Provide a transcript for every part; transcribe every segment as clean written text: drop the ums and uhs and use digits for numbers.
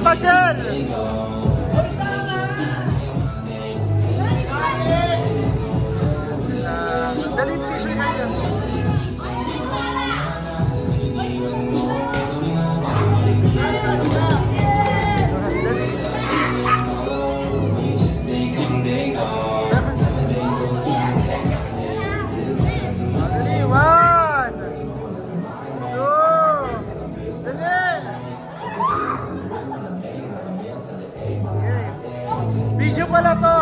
Pachel! Dali, picture na yan. Video pala to.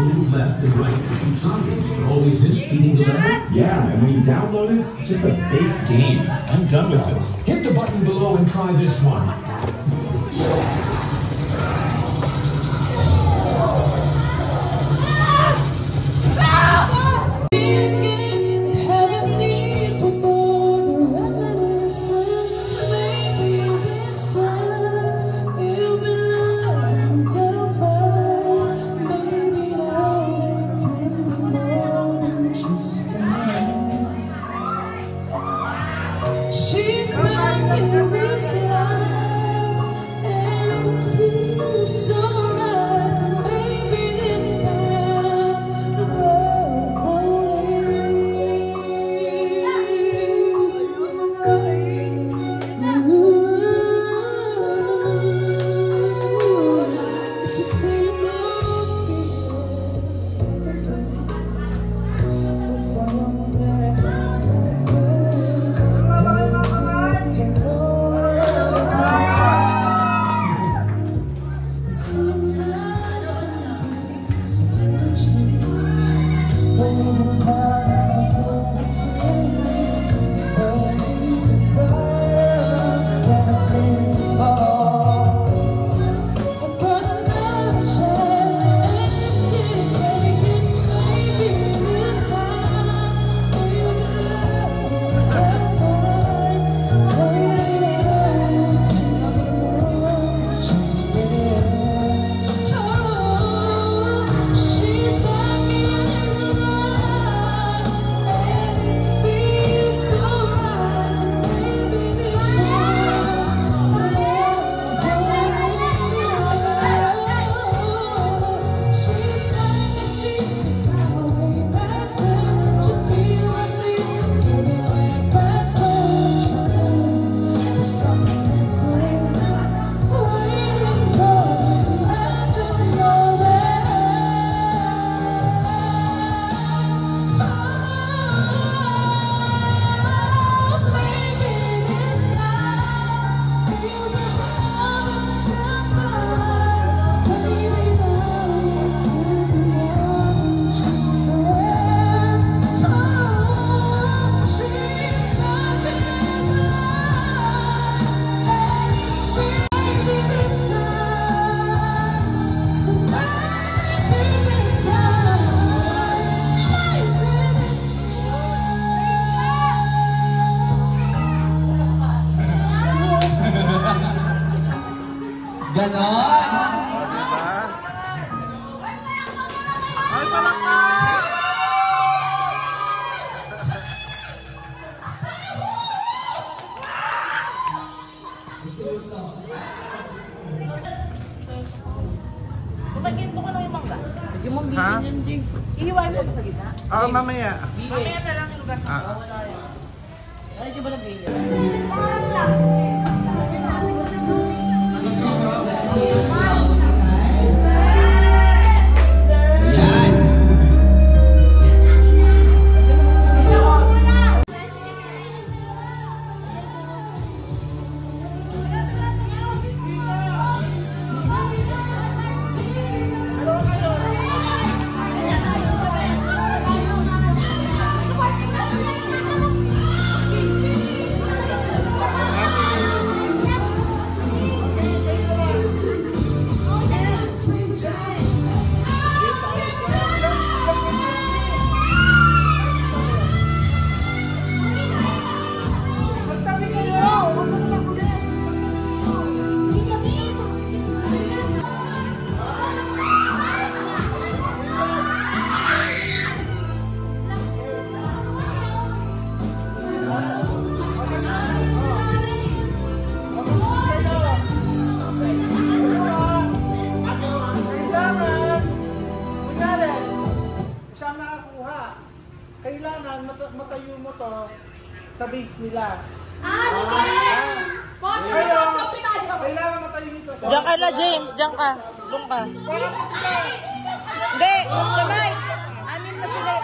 Move left and right to shoot zombies. You always miss beating the lever. Yeah, and when you download it, it's just a fake game. I'm done with this. Hit the button below and try this one. She's making this life, and it feels so right. Maybe this time the love it's the same old feeling. It's all that I ganon. Ay, palakpak! Kumagin mo ka lang yung mangga. Yung mong bilhin yan, Jigs. Ihiwain mo ba sa gitna? Ah, mamaya. Mamaya na lang yung lugar sa Wala yan. Ay, di ba nag-bilhin? kailangan matayo mo to sa base nila. Kailangan matayo nito. Diyan ka na, James. Diyan ka. Doon ka. Hindi. Kamay. Anim na sila.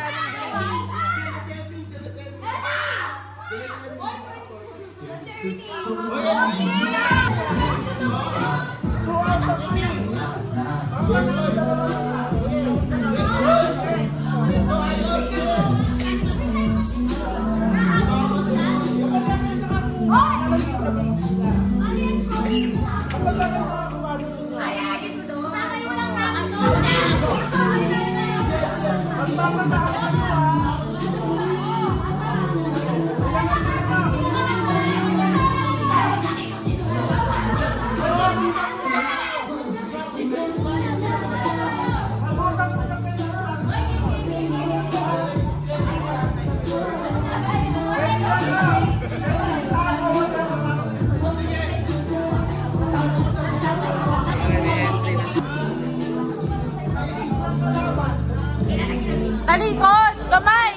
Talikod! Kamay!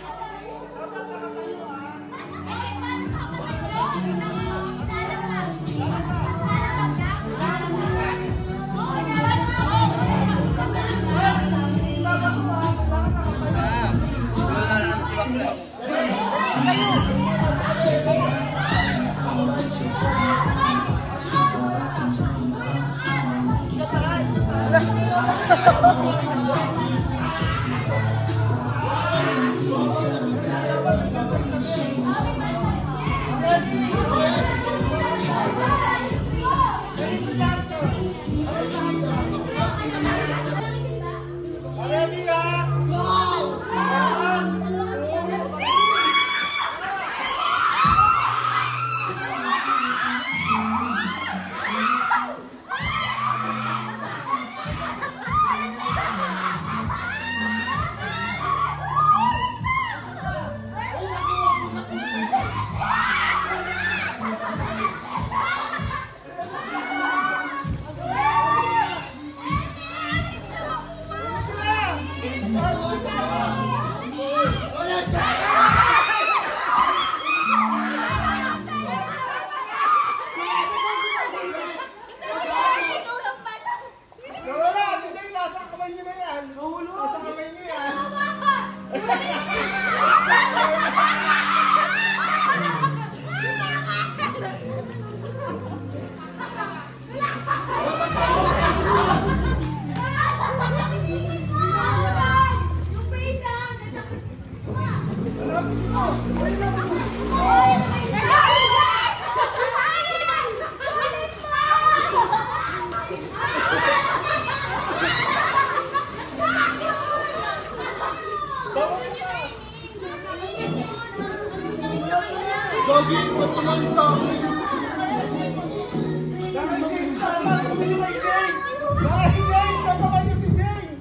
Gogi, ba't naman sa akin? Dahil James, sama! Tumili kay James! Dahil James! Kapapay niyo si James!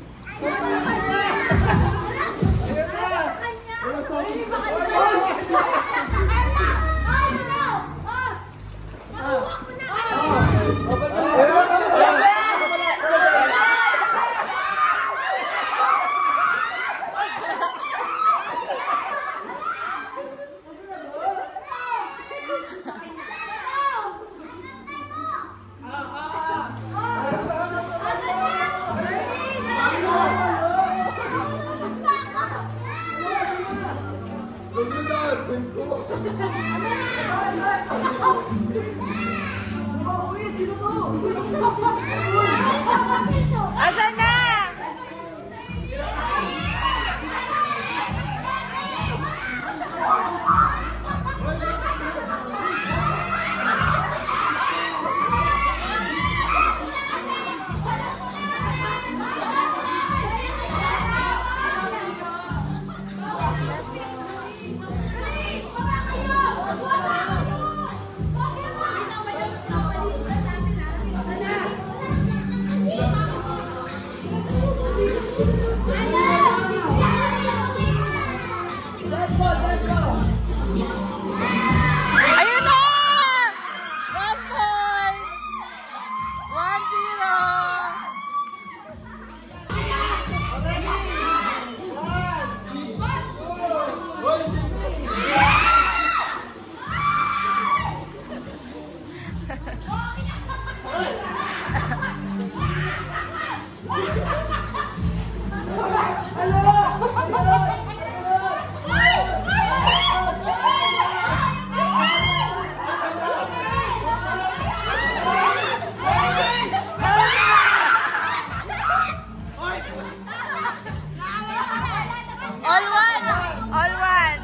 All one! All one!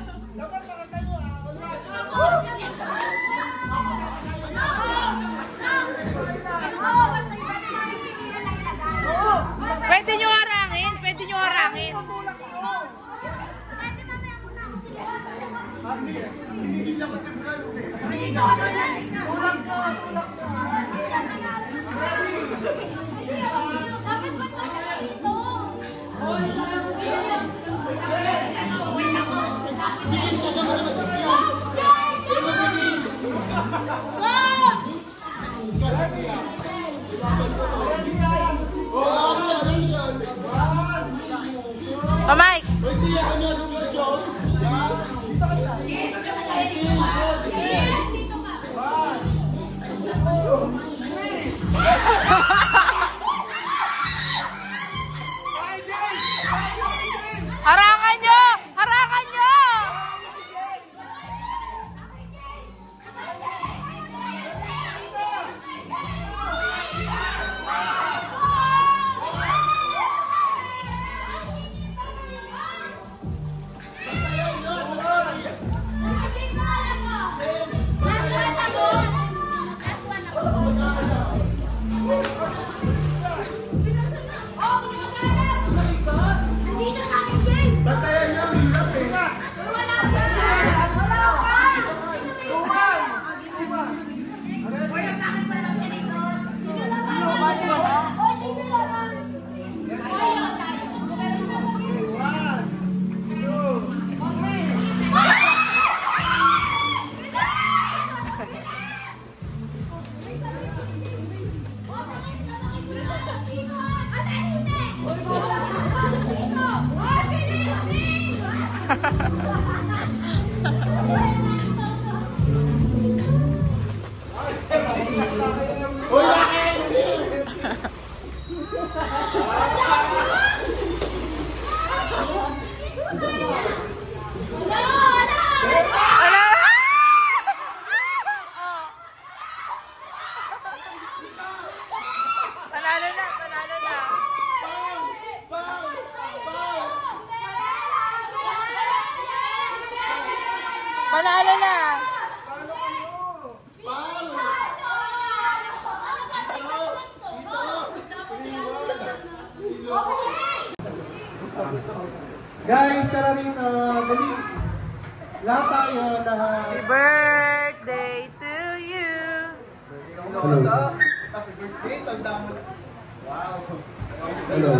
Pwede nyo harangin! Pwede nyo harangin! Oh, Mike! Harangan nyo! Harangan nyo! Panalo na, panalo na. Panalo na. Guys, tara rin, dali. Lahat tayo, lahat. Happy birthday to you. Hello. Hello.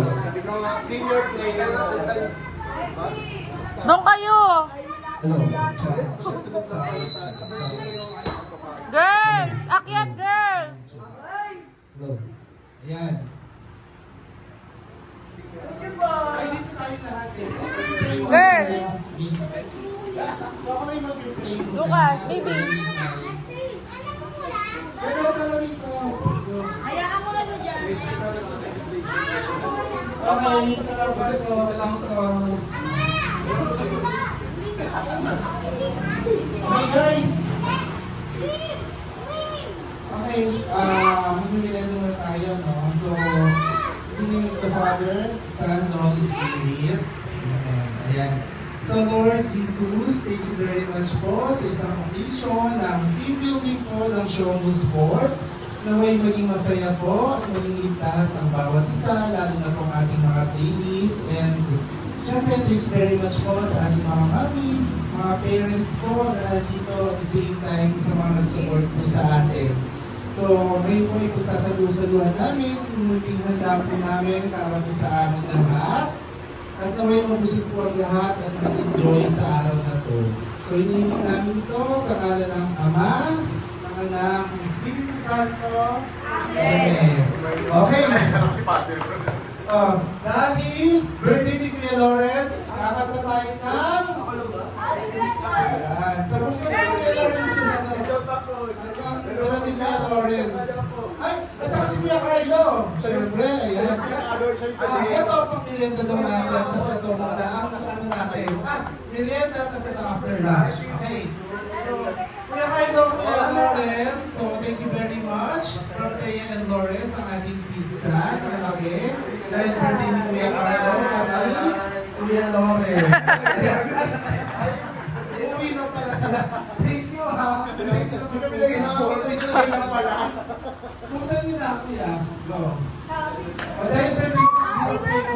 Doon kayo. Hello. Girls! Akyat, girls! Hello. Ayan. Ay, dito tayo lahat eh. Girls! Baka may mag-play. Lucas, baby. Pero tala dito. Hayaan mo na doon dyan. Okay, tala pa ito. Okay, guys. Okay, mag-milento muna tayo, no? So, in the name of the Father, Son, and Holy Spirit. Ayan. So, Lord Jesus, thank you very much po sa isang occasion ng team building po ng Showmo Sports. Naway maging masaya po at maging ligtas ang bawat isa, lalo na po ang ating mga trainees. And syempre, thank you very much po sa ating mga mommies, mga parents po na nandito at the same time sa mga nag-support po sa atin. So, ngayon po ipagsasalusaluhan namin, munting handa po namin para po sa aming lahat. At naway mabusog po ang lahat at mag-enjoy sa araw na to. So, iniinig namin ito sa ngalan ng Ama, ng Anak, ng Espiritu Santo. Amen. Okay. Daddy, birthday ni Kuya Lawrence. Kakat na tayo ng... Ayan. Sa puso ni Kuya Lawrence yung ano. Ito si Kuya Lawrence. Ay, at saka si Kuya Carlo. Siyempre, ayan. Ito pang merienda daw natin, tapos ito muna ang ano natin. Merienda, tapos ito after lunch. Okay. So, Kuya Carlo, Kuya Lawrence, so thank you very much. From Kaya and Lawrence, ang ating pizza na malaki. Dahil birthday ni Kuya Carlo, pati Kuya Lawrence. Uwi na pala sila. Thank you ha. Thank you sa pagpili na pala. Buksan niyo na Kuya. Go. O dahil birthday ko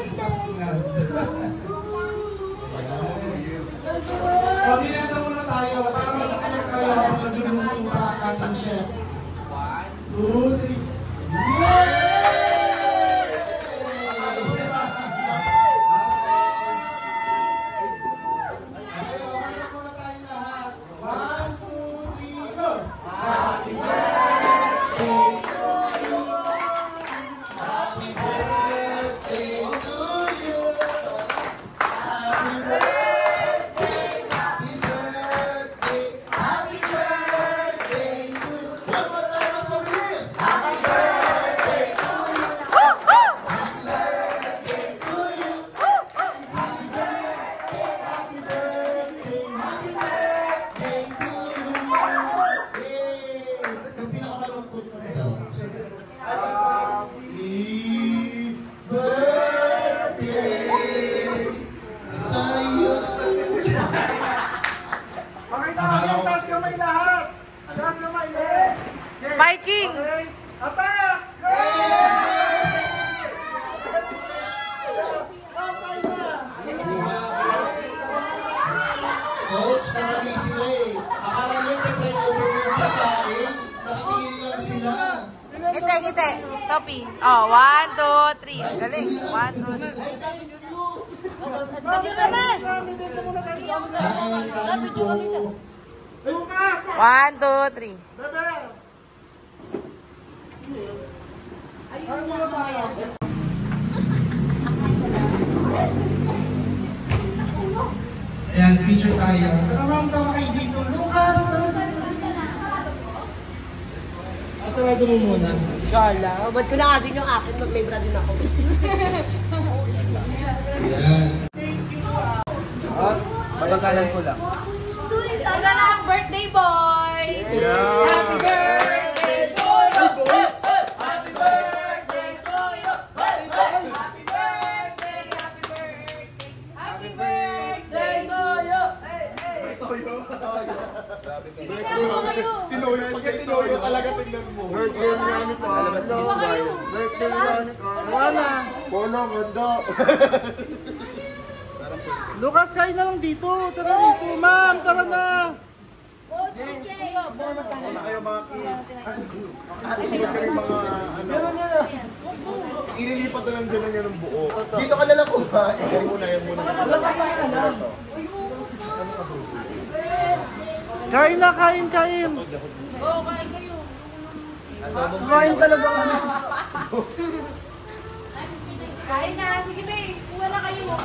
bukas nga. Pag-inenda muna tayo para magkakalit tayo habang nagluluto pa ang ating chef. 1, 2, 3. Yay! Viking! Coach, kamali sila eh. Akala nyo yung pre-over ng pagkain, nakitingin lang sila. Ngite, ngite. Topi. Oh, 1, 2, 3. Galing. 1, 2, 3. Kain tayo po. 1, 2, 3. Ayan, picture tayo. Pero ma'am, sama kayo dito. Lucas, tara dito. Asarado mo muna. Inshallah. Ba't ko na nga din yung akin, mag-libra din ako. Ayan. Pagkakalan ko lang. Wala na ang birthday boy! Happy birthday to you! Happy birthday to you! Happy birthday! Happy birthday! Happy birthday to you! Tinoyo, pagka tinoyo talaga tignan mo. Birthday nga ni Carlo. Birthday nga ni Carlo. Wala. Polo, ganda. Lucas, kain na lang dito. Tara dito, ma'am. Tara na. Wala kayo mga kids. Susunod kayo mga ano. Ililipat na lang din ng buo. Dito ka na lang kumain. Kaya muna yan muna. Kain na, kain, kain. Oo, kain kayo. Kain talaga kami. Kain na. Sige, babe. Kuha na kayo.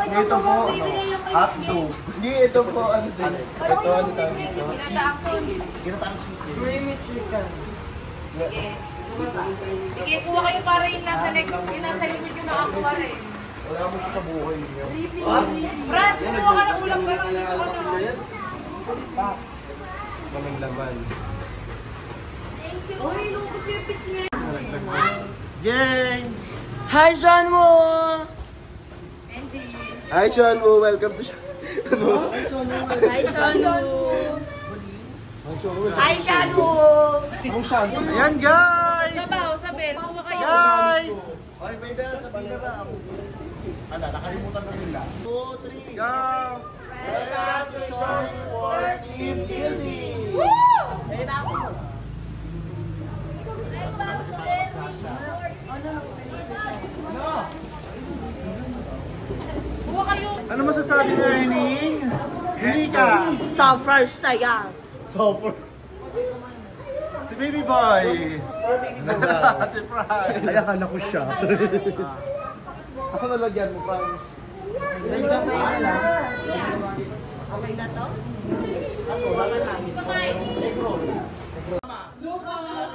Ito po, hotdog. Hindi, ito po, ano din. Ito, ano tayo dito? Ginataang chicken. Creamy chicken. Sige, kuha kayo para yung nasa likod yung nakakuha rin. Wala mo siya sa buhay niyo. Brad, kumuha ka ng ulam ba ng gusto ko na? Kaming laban. Uy, lupos yung pis niya. James! Hi, John Mo! Hi, Sean Wu. Welcome to Hi, Shanu. Hi, Shanu. Ang Sean. Ayan, guys. Sabaw, Sabel, kuha kayo. Guys. Ay, may dala sa bandera. Ano, nakalimutan na nila. 2, 3, Go. Welcome to Sean Sports Team Building! Kuha kayo. Ano masasabi niya, Hening? Hindi ka. Sa first na yan. So, Si Baby Boy. Ganda. Si Fry. Ay, akala ko siya. Asa nalagyan mo, Franz? Okay na to? Lucas!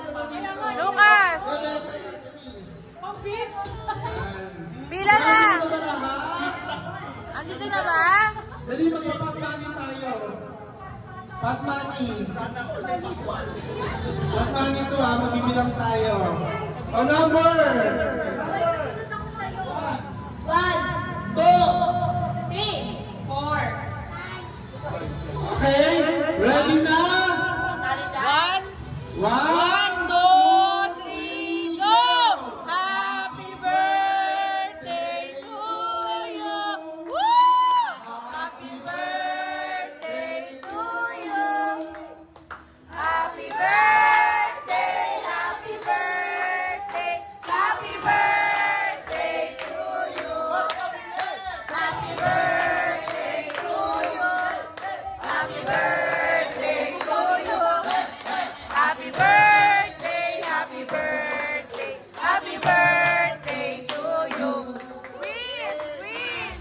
Pot money. Pot money to ha, magbibilang tayo. O number! 1, 2, 3, 4. Okay, ready na? 1, 2, 3, go! Happy birthday to you! Woo! Happy birthday to you! Happy birthday, happy birthday, happy birthday to you! Happy birthday to you! Happy birthday to you! Happy birthday, happy birthday, happy birthday to you. Wish, wish.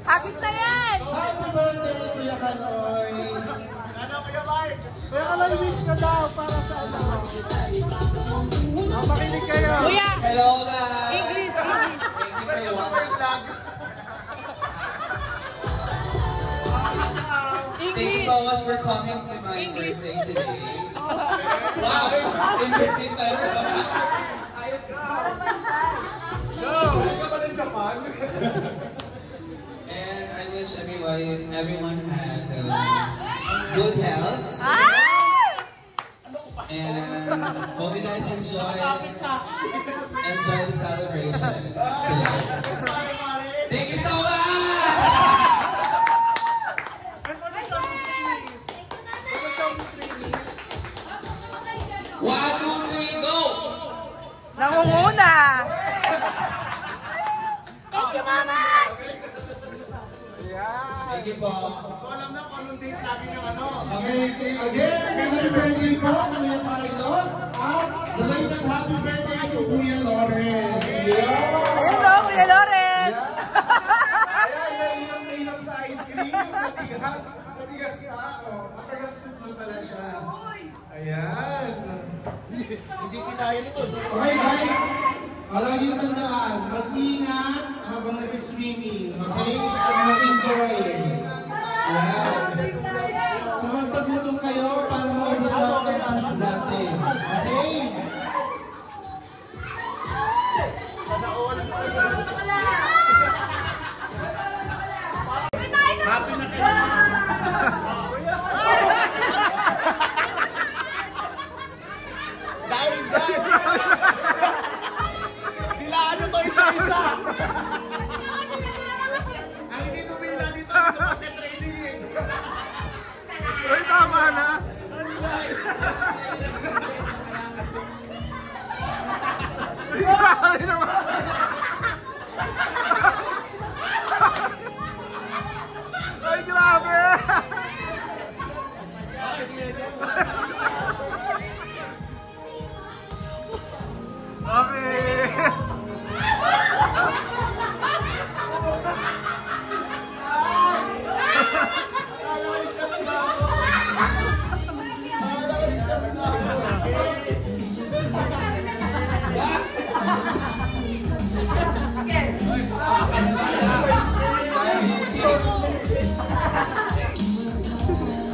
Agit na yan. happy birthday, Kuya Kaloy! Kaya kalay wish ka daw para sa ano. Makinig kayo. Kuya. Hello guys! English, English. Thank you for watching. Thank you so much for coming to my birthday today. Wow! Inviting tayo na naman. Ayun ka! And I wish everyone has good health. And hope you guys enjoy the celebration today. Thank you so much! One, two, three, go! Nangunguna. Thank you, Mama! Thank you po. Okay, again, happy birthday po, Kuya Carlos. At belated happy birthday to Kuya Lawrence. Yeah! Ayun o, Kuya Loren. Ayan, nailang sa ice cream. Matigas. Matigas ka. Matigas mo pala siya. Ayan. Hindi kinaya nito. Okay guys, palaging tandaan, mag-ingat habang nag-swimming. Okay? At mag-enjoy. Ayan. So magpagluto kayo para maubos lang ng food natin. Okay? Happy na kayo. Dahil dyan. Dilaan nyo to isa-isa. Ang hindi tumila dito, dito pagka-training eh. Uy, tama na. Uy, grabe naman. Ay, grabe. Okay.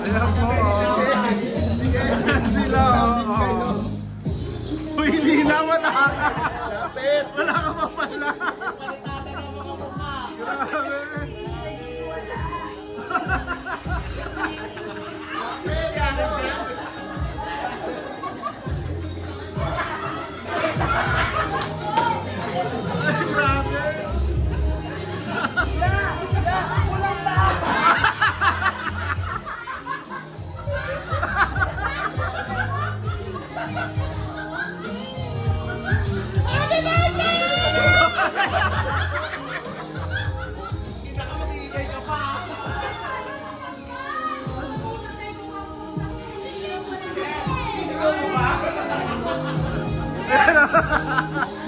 Ayan po. Sila, oo. Uy, Lina, wala ka. Wala ka pa pala. Grabe. Ay, grabe.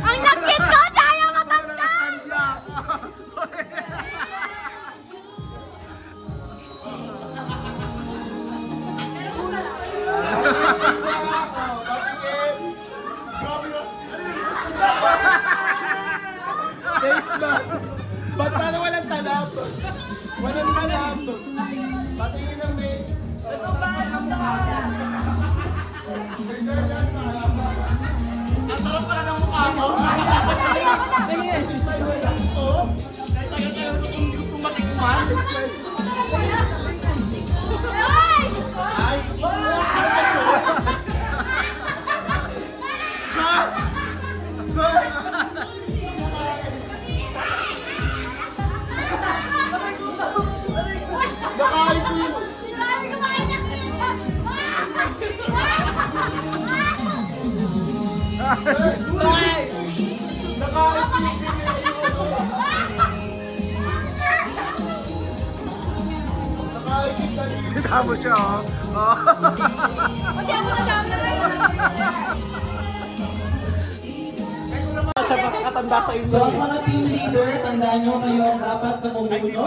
Ang lakit ko! Tayo matanda! Face mask. Patingin ng may. Ano ba? Ang daka. Ang sarap pala ng mukha mo. Kaya gusto matikman. Tama siya, oh. Hindi ako nagkamera. Sa makakatanda sa inyo. So ang mga team leader, tandaan nyo kayo ang dapat namumuno.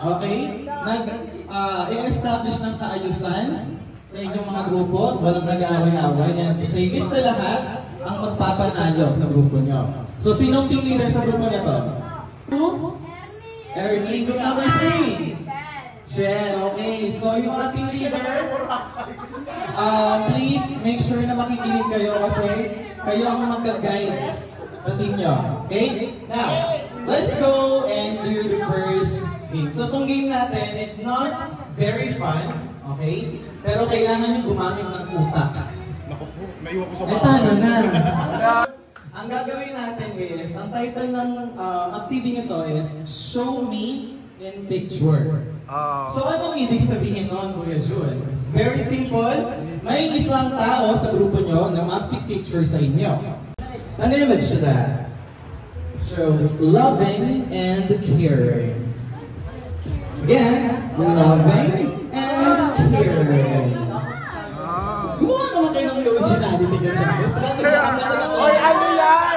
Okay? I-establish ng kaayusan sa inyong mga grupo at walang nag-aaway-aaway. And sa higit sa lahat, ang magpapanalo sa grupo nyo. So sinong team leader sa grupo na to? Ernie. Group number 3. Shell, okay. So yung mga team leader, please make sure na makikinig kayo kasi kayo ang mag-guide sa team nyo. Okay? Now, let's go and do the first game. So itong game natin, it's not very fun, okay? Pero kailangan nyo gumamit ng utak. Naiwan ko sa Eh paano na? Ang gagawin natin is, ang title ng activity nito is Show Me in Picture. So anong ibig sabihin nun, Kuya Jewel? It's very simple. May isang tao sa grupo nyo na mag-picture sa inyo. An image to that shows loving and caring. Again, loving and caring. Gumawa naman kayo ng originality nyo dyan. Oy, ano yan?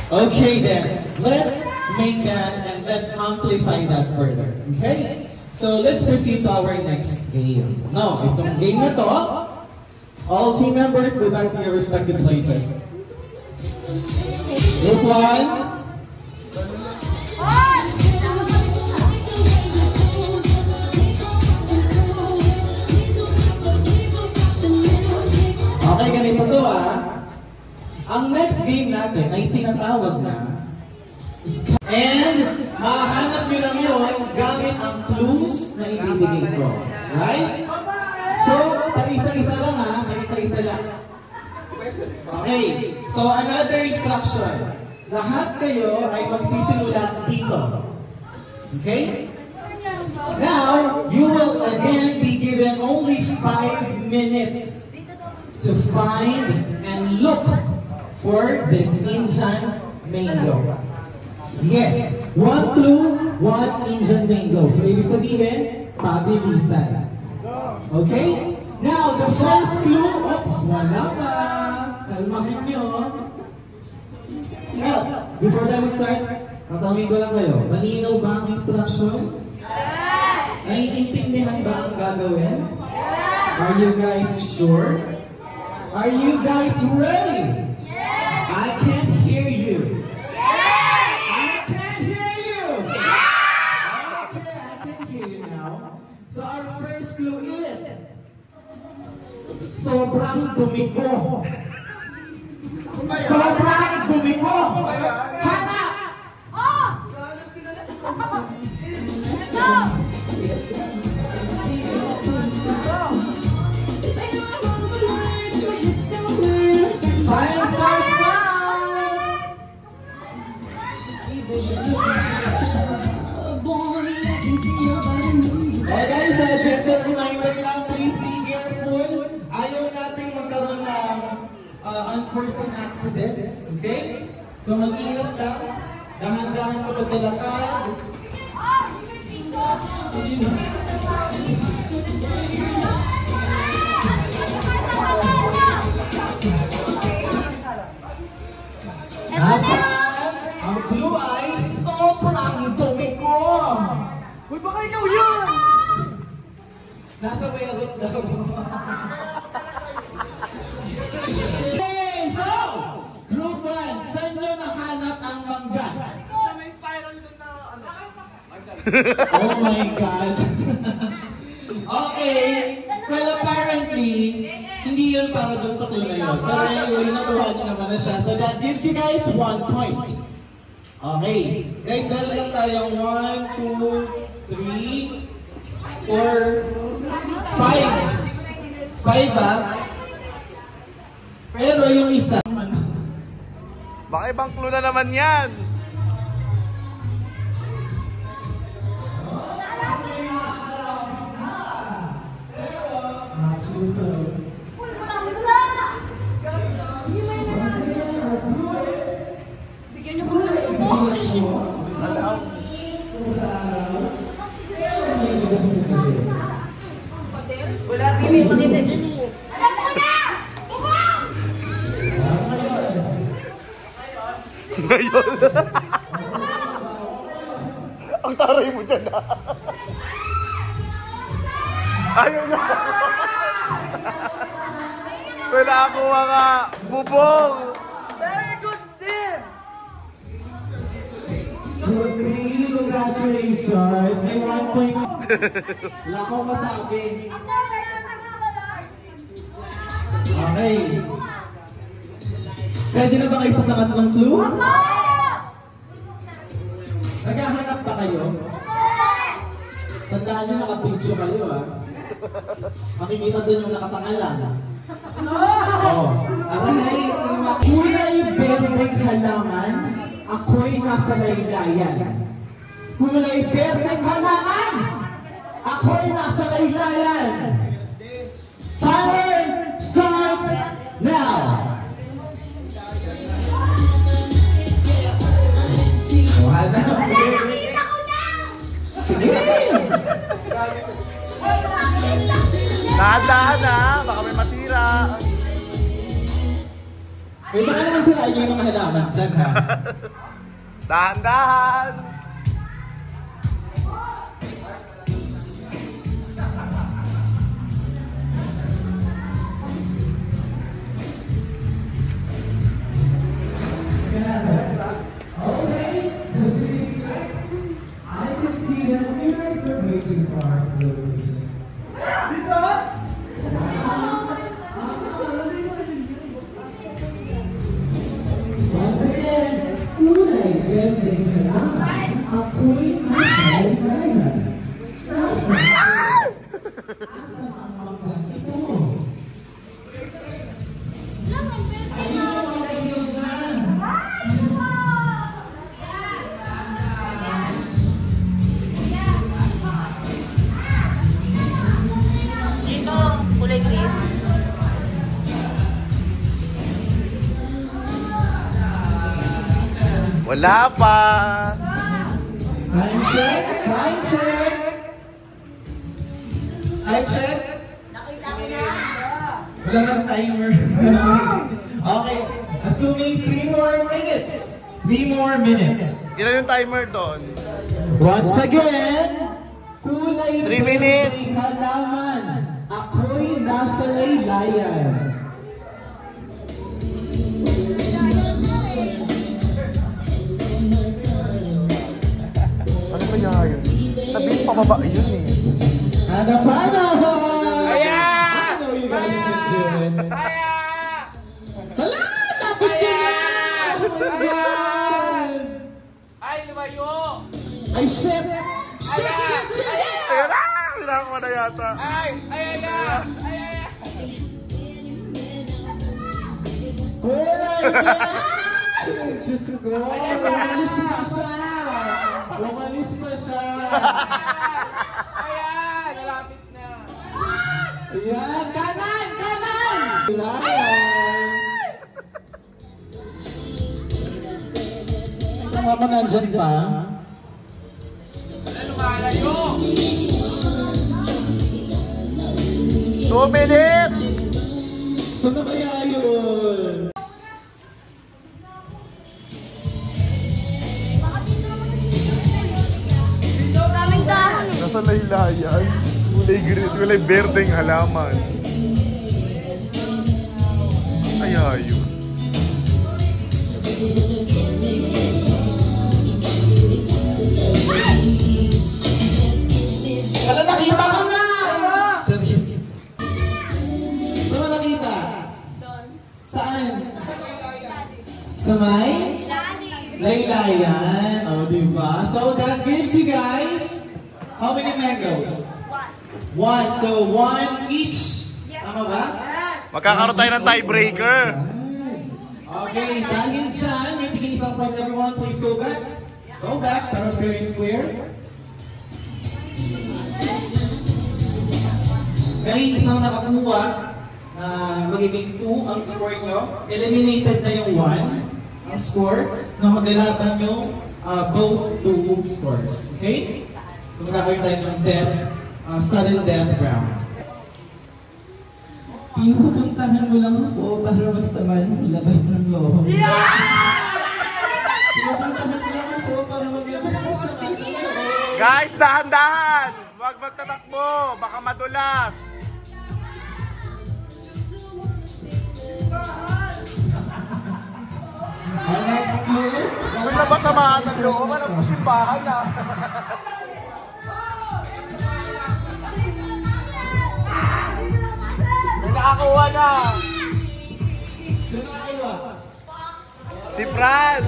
Okay then, let's make that and let's amplify that further. Okay? So let's proceed to our next game. Now, itong game na to, all team members go back to your respective places. Group 1. Okay, ganito to Ang next game natin ay tinatawag na and mahanap nyo lang yun gamit ang clues na ibibigay ko. Right? So, paisa-isa lang paisa-isa lang. Okay, so another instruction. Lahat kayo ay magsisimula dito. Okay? Now, you will again be given only 5 minutes to find and look for this Indian mango. Yes, 1 clue, 1 Indian mango. So, ibig sabihin, pabilisan. Okay? Now, the first clue, oops, wala pa. Kalmahin nyo. Now, before that we start, tatawin ko lang kayo. Malinaw ba ang instructions? Yes! Naiintindihan ba ang gagawin? Yes! Are you guys sure? Are you guys ready? Yes! I can't hear you. Yes! I can't hear you. Yes! Okay, I can hear you now. So our first clue is sobrang dumi ko. Sobrang dumi ko. Hanap! Oh! Let's go! Time starts now! Okay guys, gentle reminder lang, please be careful. Ayaw nating magkaroon ng unforeseen accidents, okay? So mag-ingat lang, dahan-dahan sa paglalakad. Nasaan ang blue eyes? Sobrang dumi ko! Uy, baka ikaw yun! Nasa Beirut daw. Okay, so, group 1, saan nyo nahanap ang mangga? May spiral dun na ano. Oh my God. Okay. Well, apparently, hindi yun para doon sa clue na yun. Pero anyway, nakuha niyo naman na siya. So that gives you guys 1 point. Okay. Guys, meron lang tayong 1, 2, 3, 4, 5. 5 ba? Pero yung isa. Baka ibang clue na naman yan. Bigyan niyo kami ng tubo. Wala kami makita dyan eh. Alam ko na! Tubo! Ngayon. Ang taray mo dyan na. Ayaw na. Wala ako mga bubong. Very good team! Congratulations! May 1 point. Wala akong masabi. Okay. Pwede na ba kayo sa pangatlong clue? Naghahanap pa kayo? Tandaan nyo, naka-video kayo ah. Makikita doon yung nakatangalan. Oh. Aray, kulay berdeng halaman, ako'y nasa laylayan. Kulay berdeng halaman, ako'y nasa laylayan. Timer starts now. Wala. Nakita ko na! Sige. Dahan-dahan na. Baka may masira. Eh, baka naman sila ay yung mga halaman dyan, ha? Dahan-dahan. Okay, I can see that you guys are way too far from the location. Once again, kulay berdeng halaman, ako'y nasa laylayan. Asan ang mga ito? Ayun, ayun na. Dito, kulay green. Wala pa. Time check! Time check! Time check! Wala nang timer. Okay, assuming 3 more minutes. 3 more minutes. Ilan yung timer doon? Once again, kulay 3 minutes. berdeng halaman, ako'y nasa laylayan. Ano kaya yun? Sabihin pababa yun eh. Ano pa na? Aya! I know you guys can do it. Aya! Salat! Dapat ka na! Oh my God! Ay, lumayo! Ay, shit! Shit! Shit! Shit! Ayun na! Kailangan ko na yata. Ay! Ay, ay, ay! Ay, ay! Kulay berdeng! Diyos ko! Umalis pa siya! Umalis pa siya! Ayan! Nalapit na! Ayan! Kanan! Kanan! Kailangan! Ito nga ba nandyan pa? Ano, lumalayo! 2 minutes! Saan na kaya yun? Daming dahon eh. Nasa laylayan. Kulay green, kulay berdeng halaman. Ay, ayun. How many mangoes? One. So, one each. Tama ba? Magkakaroon tayo ng tiebreaker. Okay, dahil dyan, may tiging isang points everyone. Please go back. Go back para fair and square. May isang nakakuha na magiging 2 ang score nyo. Eliminated na yung 1 ang score na maglalaban nyo both 2 scores. Okay? So magkakaroon tayo ng death, sudden death round. Pinupuntahan mo lang ako para magsaman sa labas ng loob. Pinupuntahan mo lang ako para maglabas ng saman sa loob. Guys, dahan-dahan! Huwag magtatakbo, baka madulas. Ang next clue. Kung nabasamaan ng loob, alam mo simbahan na. May nakakuha na. Sino nakakuha? Si Fran.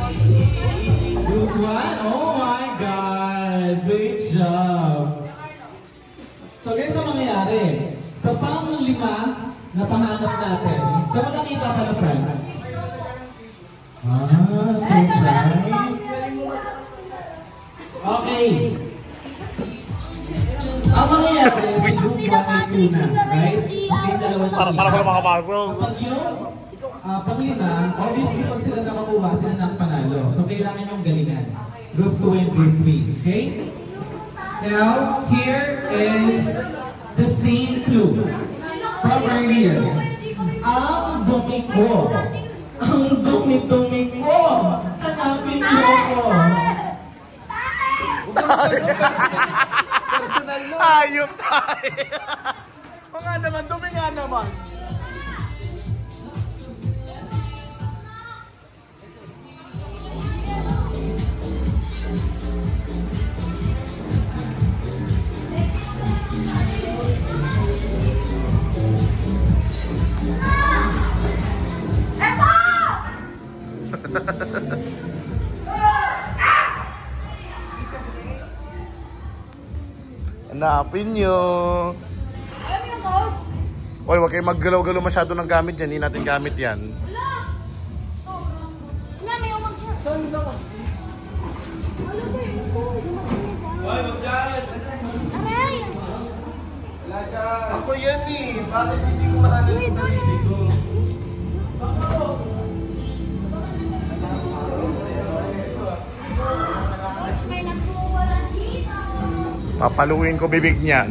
Group 1? Oh my God! Great job! So, ganito mangyayari. Sa pang-5 na panganap natin, saan mo nakita ka na, Franz? Surprise! Okay. Ang mangyayari, sa group 1 ay 2 na, right? Okay, dalawang Para ko makapasok. Kapag yung pang-5, obviously pag sila nakakuha, sila na ang panalo. So, kailangan yung galingan. Group 2 and Group 3, okay? Now, here is the same clue from earlier. Ang dumi ko. Ang dumi-dumi ko. Hanapin niyo ko. Ayop tayo. O nga naman, dumi nga naman. Hanapin nyo. Oy, huwag kayo maggalaw-galaw masyado ng gamit yan. Hindi natin gamit yan. Ako yan eh. Bakit hindi ko mahanap sa sarili ko? Papaluin ko bibig niya.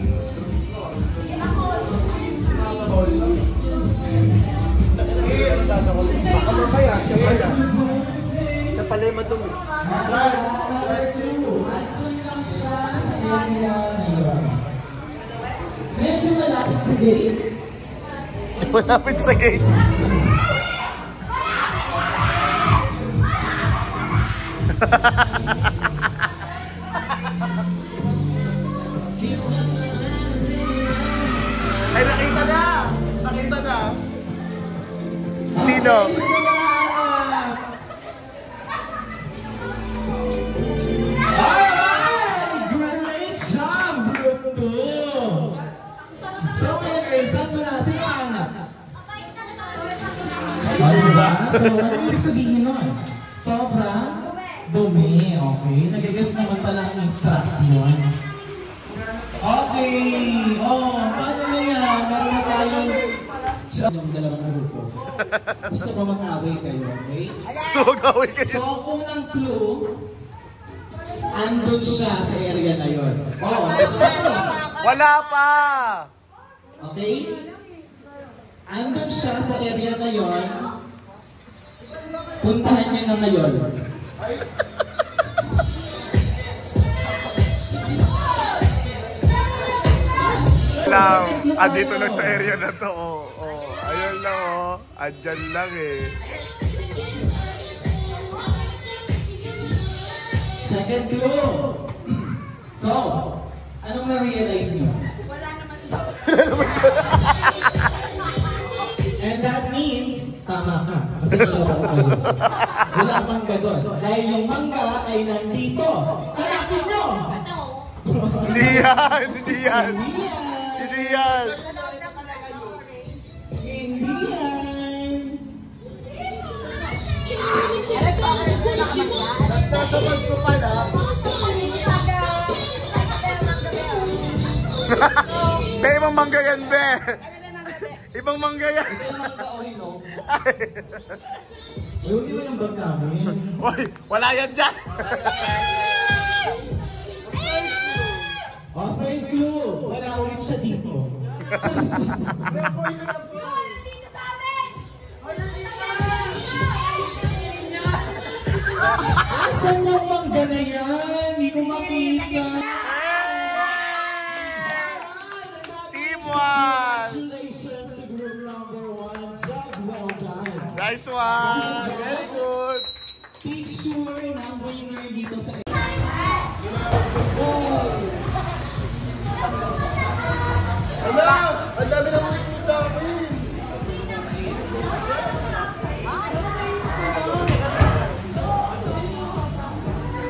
Siya pala yung madumi. Medyo malapit sa gate. Malapit sa gate. Ay, nakita na! Nakita na! Sino? Alright! Great job, Group 2! So, ngayon, saan mo na? Sino ka na? Diba? So, ano ibig sabihin nun? Sobrang dumi. Okay. Nagigets naman pala ang instruction. Okay. Oh, paano na yan? Meron na tayong yung dalawang grupo. Gusto ko mag-away kayo, okay? So, mag-away kayo. So, ang unang clue, andun siya sa area na yun. Oh, wala pa! okay? Andun siya sa area na yun. Puntahan niyo na ngayon. Lang, andito lang sa area na to. Ayun lang andyan lang eh. Second clue. So, anong na-realize niyo? Wala naman daw. And that means, tama ka. Kasi wala ko kayo. Wala mangga doon. Dahil yung mangga ay nandito. Hanapin nyo! Hindi yan! Hindi yan! Hindi yan! Hindi yan! Nagtatabas ko pala. Be, ibang mangga yan, be! Ibang mangga yan! Ayun, di ba yung bag namin? Uy, wala yan dyan! Okay, clue. Wala ulit siya dito. Asan yung mangga na yan? Hindi ko makita. Team 1! Congratulations to group number 1. Job well done. Nice one! Very good! Picture ng winner dito sa... Ala! Ang dami na mga sa akin!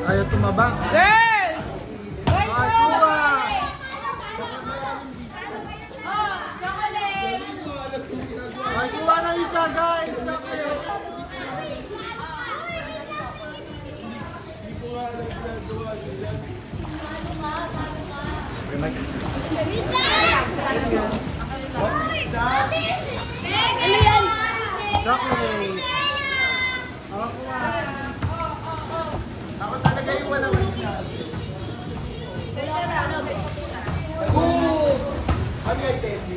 Ayaw tumabang. Girls! Ay, kuha! Ay, kuha na isa, guys! Chocolate! Chocolate! Ako kuha! Ako talaga yung walang niya. Ano yung tesi?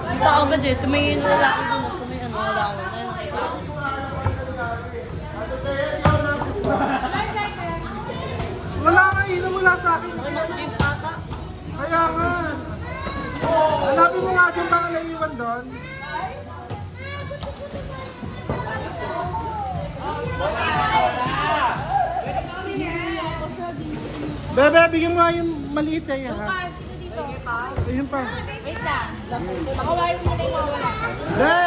Kita ako agad eh. Tumingin na lalaki doon. Tumingin ano, wala ako. Ayun, nakita ako. Wala nga, ino mula sa akin. James ata. Kaya nga. Hanapin mo nga dyan baka naiiwan doon. Bebe, bigyan mo nga yung maliit eh. Ha? Ayun pa. Wait lang. Makawain mo na yung mawala. Be!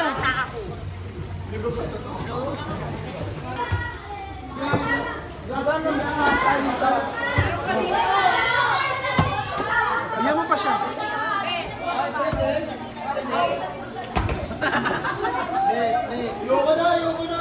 Ayan mo pa siya. Ayoko na, ayoko na.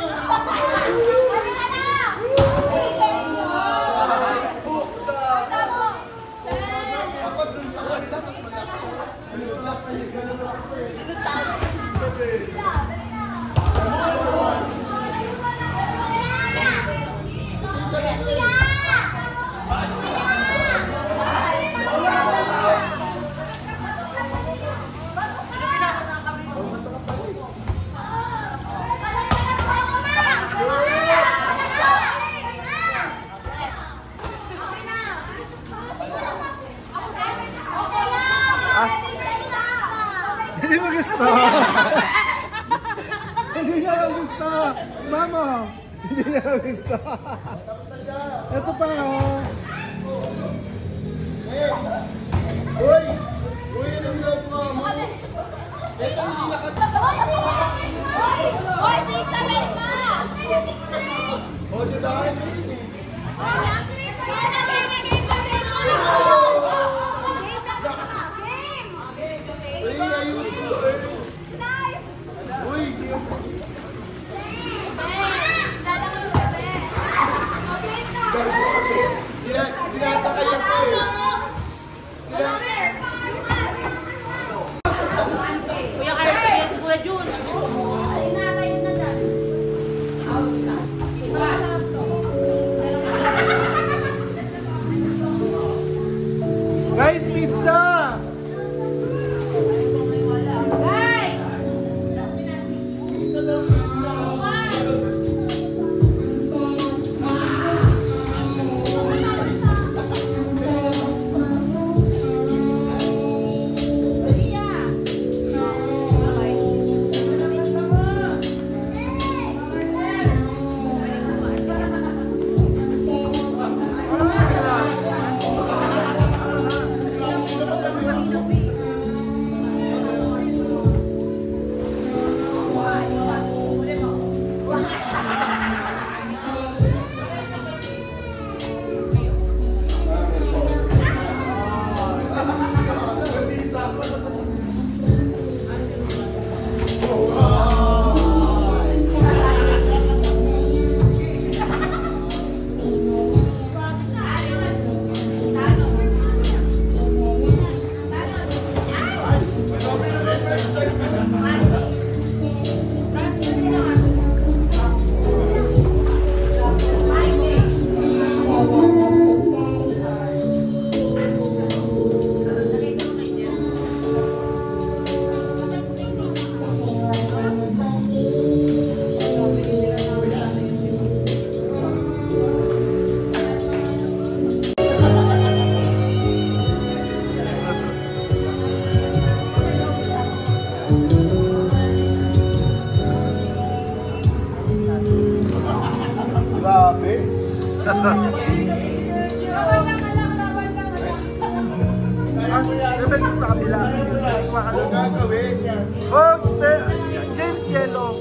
Hindi mo gusto. Hindi niya lang gusto. Mama, hindi niya lang gusto. Ito pa, oh. Uy! Uy, anong love mo? Ito ang sinakat. Hoy, tika lang ma! Oh, di dahil na yun eh. Uy, ayun ko. Uy, di ako. Dinatakayan ko eh. Kuya Carl, Kuya Jun. Guys, pizza! Dapat yung sa kabila. Ano gagawin? Oh, James Yellow.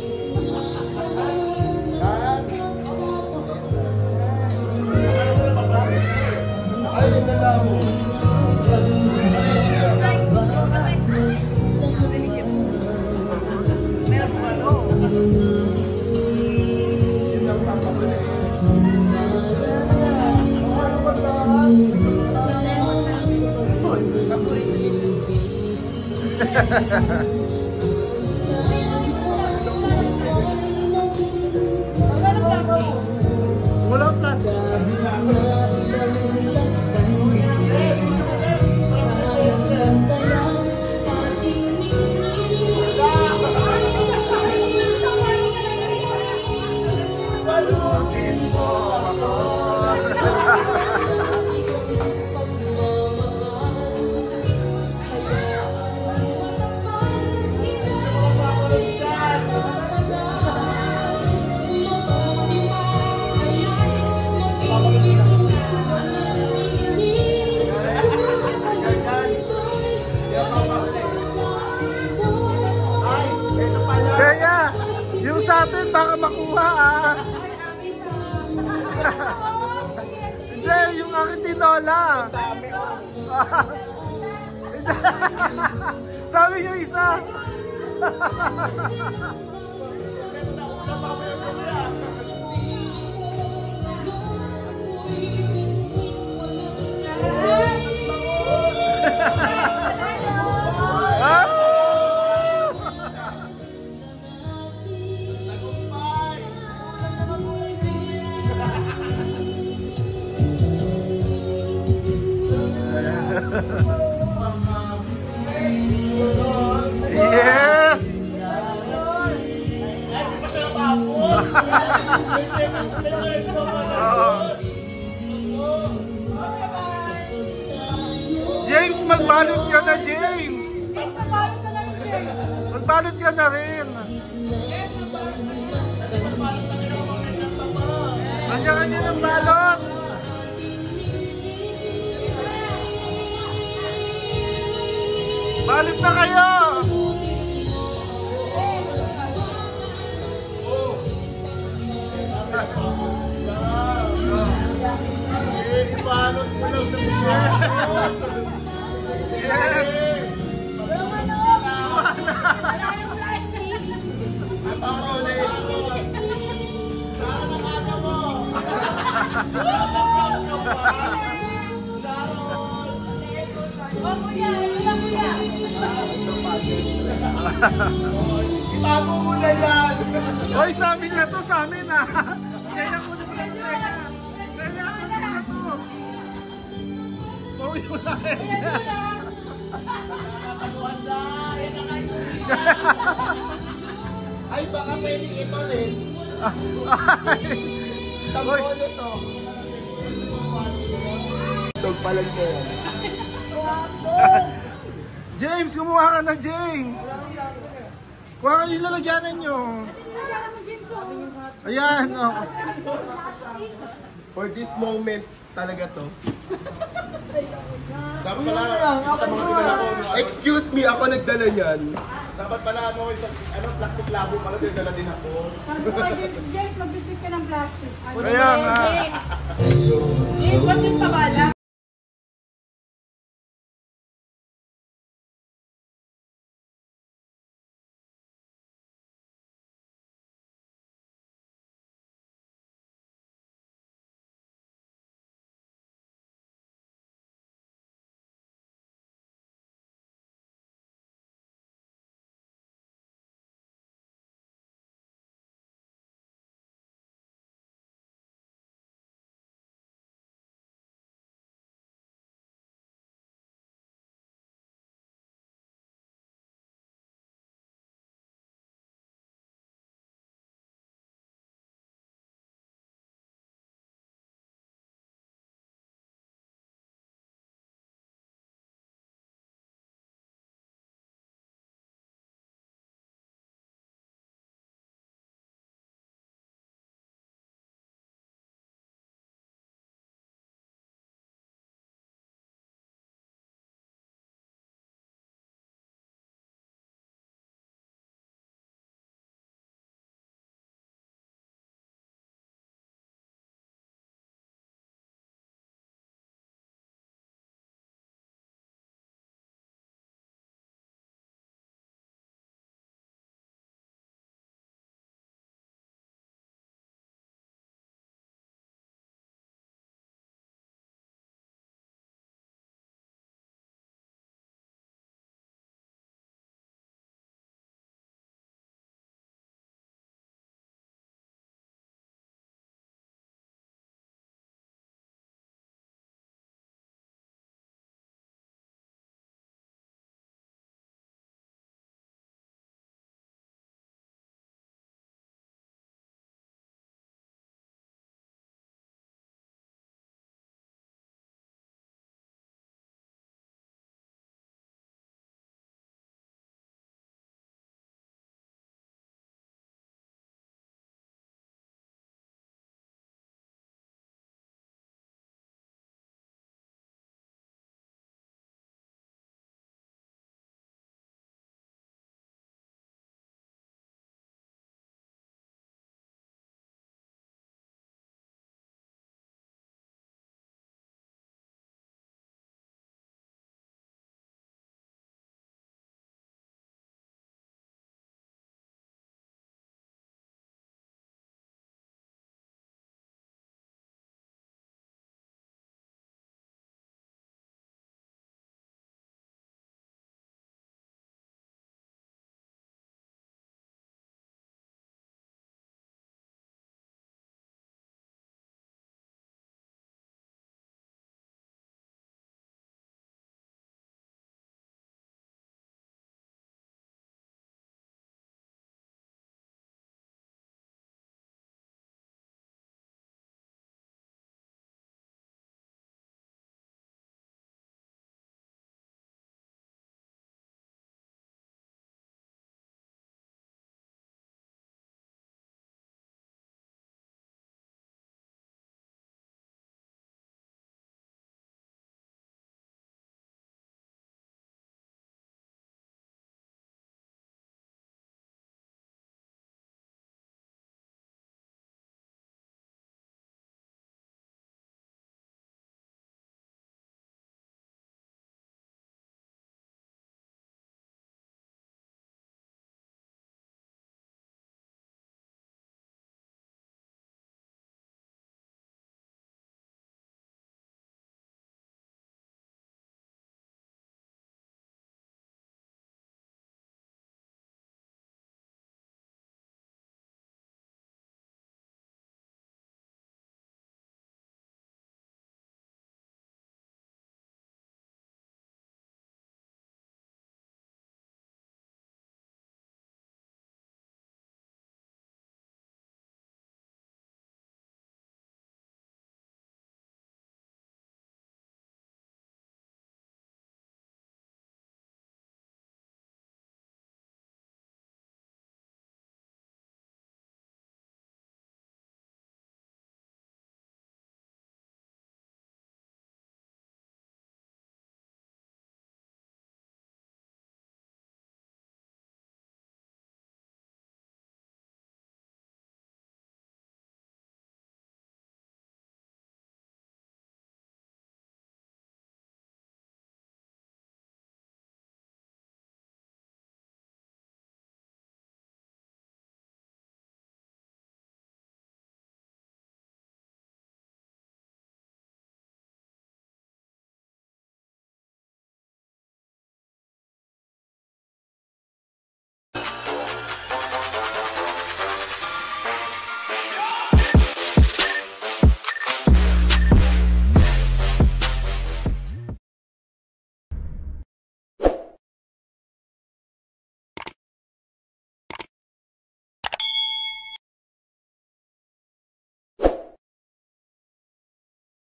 Ay, nagdala mo. Walang plastic. Kaya, yung sa atin baka makuha ah. Hindi, yung aking tinola. Sabi niyo isa. Yes! James, magbalot ka na, James! Magbalot ka na rin! Kanya-kanya ng balot! Balot na kayo! Ibalot mo lang na yes! Ako ulit! Saan nakaka mo? Itago mo na yan! Hoy, sabi niya to sa amin ah! Kaya ko na pala kaya! Kaya ko na to! Pauwi mo na kaya! Nakataguan na! Yan na kayo! Ay, baka pwede ito rin! Tambo nito! Tog palag ko yan! James, kumuha ka na, James! Kuha ka yung lalagyanan nyo. Ayan, oh. For this moment, talaga to. Dapat pala, sa mga dinala ko. Excuse me, ako nagdala niyan. Dapat pala, plastic labo pala, nagdala din ako. James, mag-receive ka ng plastic. Kaya nga. James, ba't yung tabala?